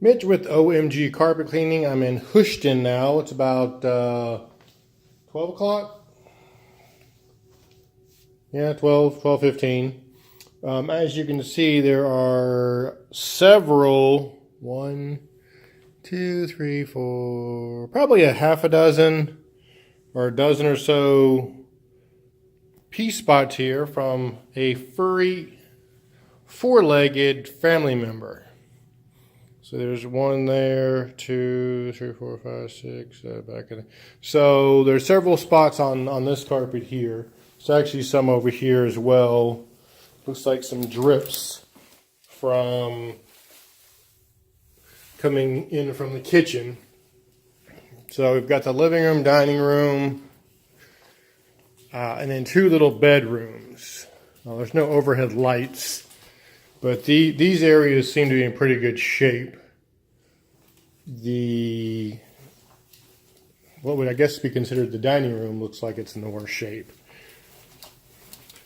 Mitch with OMG Carpet Cleaning. I'm in Hoschton now. It's about 12 o'clock. Yeah, 12:15. As you can see, there are several, 1, 2, 3, 4, probably a half a dozen or a dozen or so pea spots here from a furry, four-legged family member. So there's one there, 2, 3, 4, 5, 6, back in. So there's several spots on this carpet here. There's actually some over here as well. Looks like some drips from coming in from the kitchen. So we've got the living room, dining room, and then 2 little bedrooms. There's no overhead lights, but these areas seem to be in pretty good shape. What would I guess be considered the dining room looks like it's in the worst shape.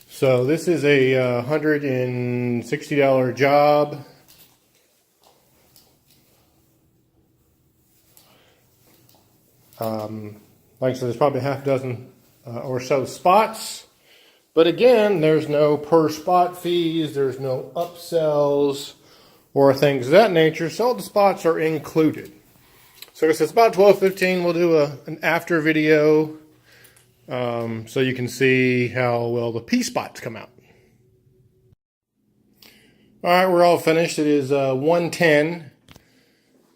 So this is a $160 job. Like I said, there's probably a half dozen or so spots. But again, there's no per spot fees, there's no upsells or things of that nature, so all the spots are included. So it's about 12:15. We'll do an after video so you can see how well the pea spots come out. All right, we're all finished. It is 1:10.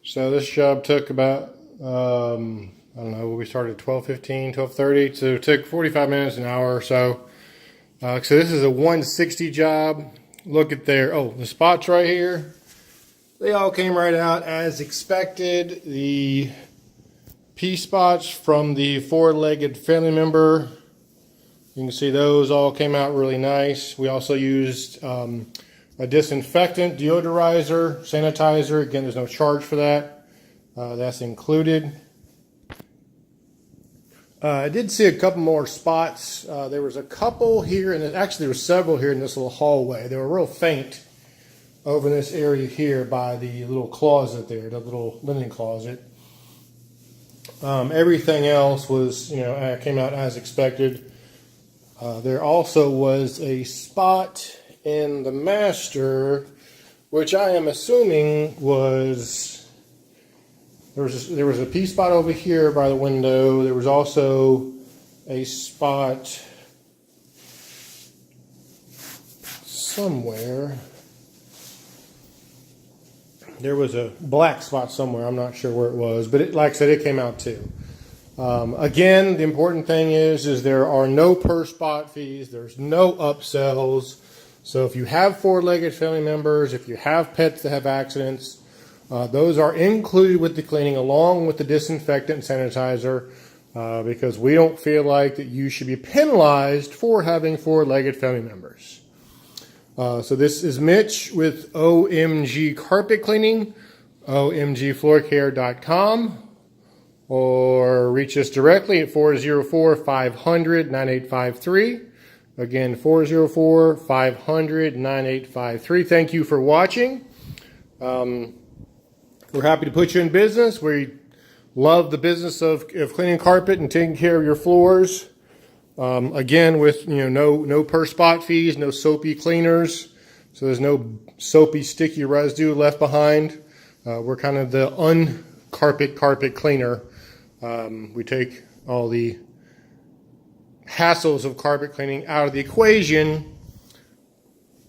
So this job took about, I don't know, we started at 12:15, 12:30, so it took 45 minutes, an hour or so. So this is a 160 job. Look at the spots right here. They all came right out as expected. The pea spots from the four-legged family member, you can see those all came out really nice. We also used a disinfectant, deodorizer, sanitizer. Again, there's no charge for that. That's included. I did see a couple more spots. There was a couple here, and actually there were several here in this little hallway. They were real faint over in this area here by the little closet there, the little linen closet. Everything else was, came out as expected. There also was a spot in the master, which I am assuming was, there was a pea spot over here by the window. There was also a spot somewhere. There was a black spot somewhere. I'm not sure where it was, but like I said, it came out too. Again, the important thing is there are no per spot fees. There's no upsells. So if you have four-legged family members, if you have pets that have accidents, those are included with the cleaning along with the disinfectant and sanitizer because we don't feel like that you should be penalized for having four-legged family members. So this is Mitch with OMG Carpet Cleaning, omgfloorcare.com, or reach us directly at 404-500-9853. Again, 404-500-9853. Thank you for watching. We're happy to put you in business. We love the business of cleaning carpet and taking care of your floors. Again, with no per spot fees, no soapy cleaners, so there's no soapy sticky residue left behind. We're kind of the carpet cleaner. We take all the hassles of carpet cleaning out of the equation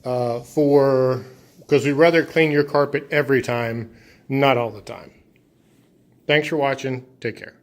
because we'd rather clean your carpet every time, not all the time. Thanks for watching. Take care.